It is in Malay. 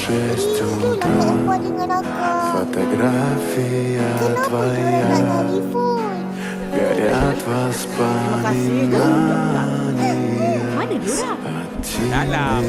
6 Lupa утра. dengan akak. Фотография Kenapa diorang nak твоя lari phone? горят Terima kasih. воспоминания Mana diorang? о тебе. Dalam.